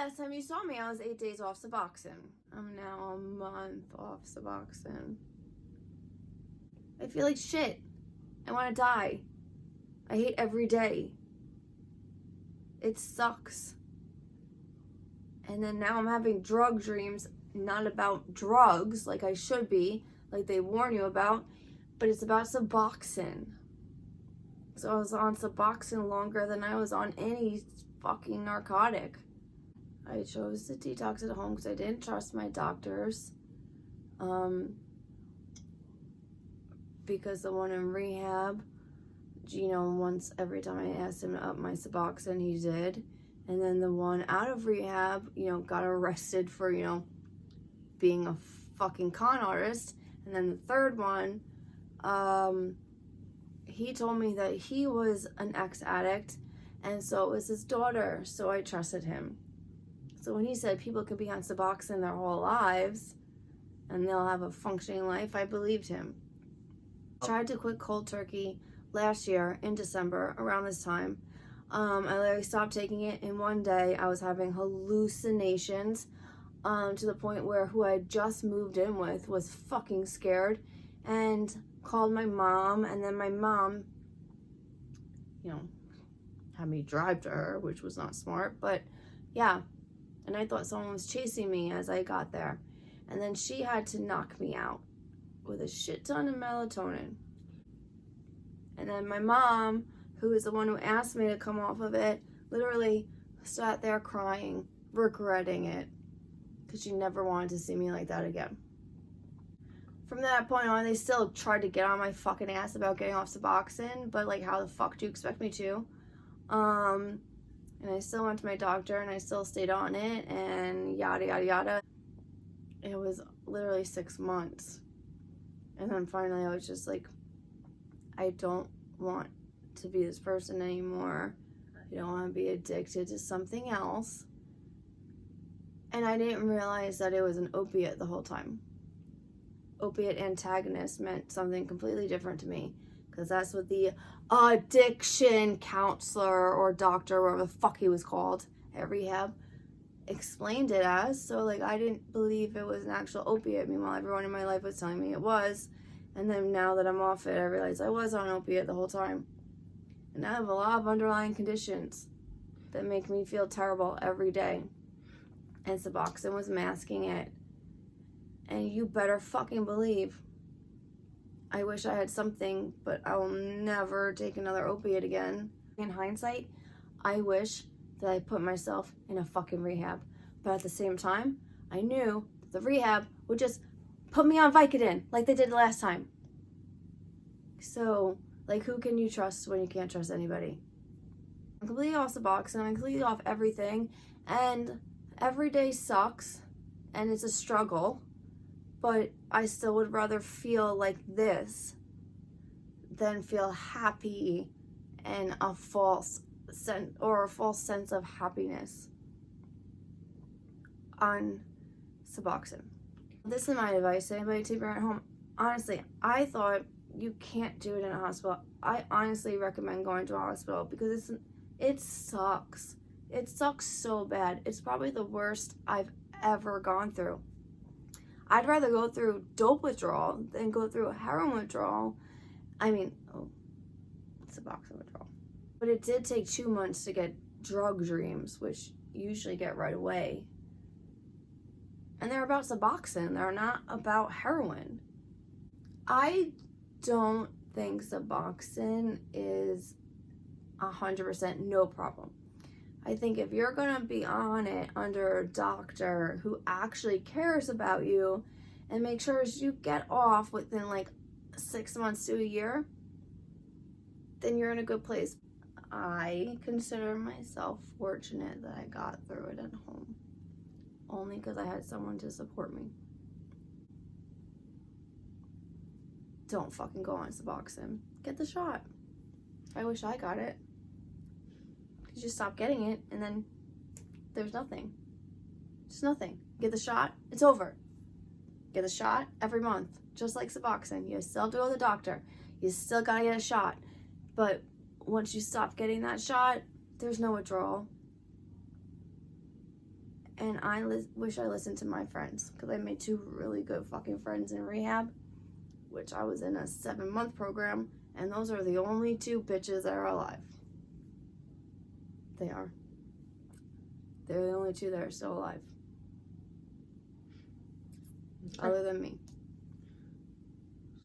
last time you saw me, I was 8 days off Suboxone. I'm now a month off Suboxone. I feel like shit. I want to die. I hate every day. It sucks. And then now I'm having drug dreams, not about drugs like I should be, like they warn you about, but it's about Suboxone. So I was on Suboxone longer than I was on any fucking narcotic. I chose to detox at home because I didn't trust my doctors. Because the one in rehab, once every time I asked him to up my Suboxone, he did. And then the one out of rehab, got arrested for, being a fucking con artist. And then the third one, he told me that he was an ex-addict, and so it was his daughter, so I trusted him. So when he said people could be on Suboxone their whole lives, and they'll have a functioning life, I believed him. I tried to quit cold turkey last year in December, around this time. I literally stopped taking it, and one day I was having hallucinations to the point where who I just moved in with was fucking scared and called my mom, and then my mom, had me drive to her, which was not smart, but yeah. And I thought someone was chasing me as I got there. And then she had to knock me out with a shit ton of melatonin. And then my mom, who is the one who asked me to come off of it, literally sat there crying, regretting it, because she never wanted to see me like that again. From that point on, they still tried to get on my fucking ass about getting off Suboxone, but like, how the fuck do you expect me to? And I still went to my doctor, and I still stayed on it, and yada, yada, yada. It was literally 6 months. And then finally I was just like, I don't want to be this person anymore. I don't want to be addicted to something else. And I didn't realize that it was an opiate the whole time. Opiate antagonist meant something completely different to me, because that's what the addiction counselor or doctor, whatever the fuck he was called at rehab, explained it as. So like, I didn't believe it was an actual opiate. Meanwhile, everyone in my life was telling me it was. And then now that I'm off it, I realize I was on opiate the whole time. And I have a lot of underlying conditions that make me feel terrible every day. And Suboxone was masking it. And you better fucking believe, I wish I had something, but I will never take another opiate again. In hindsight, I wish that I put myself in a fucking rehab. But at the same time, I knew the rehab would just put me on Vicodin like they did last time. So, like, who can you trust when you can't trust anybody? I'm completely off Suboxone, I'm completely off everything, and every day sucks, and it's a struggle. But I still would rather feel like this than feel happy and a false sense of happiness on Suboxone. This is my advice to anybody tapering at home. Honestly, I thought you can't do it in a hospital. I honestly recommend going to a hospital because it sucks. It sucks so bad. It's probably the worst I've ever gone through. I'd rather go through dope withdrawal than go through a heroin withdrawal. Suboxone withdrawal. But it did take 2 months to get drug dreams, which usually get right away. And they're about Suboxone. They're not about heroin. I don't think Suboxone is 100% no problem. I think if you're going to be on it under a doctor who actually cares about you and make sure you get off within like 6 months to a year, then you're in a good place. I consider myself fortunate that I got through it at home, only because I had someone to support me. Don't fucking go on Suboxone. Get the shot. I wish I got it. You just stop getting it, and then there's nothing. Just nothing. Get the shot, it's over. Get the shot every month, just like Suboxone. You still have to go to the doctor. You still gotta get a shot. But once you stop getting that shot, there's no withdrawal. And I wish I listened to my friends, because I made 2 really good fucking friends in rehab, which I was in a 7-month program, and those are the only 2 bitches that are alive. They are. They're the only 2 that are still alive. Okay. Other than me.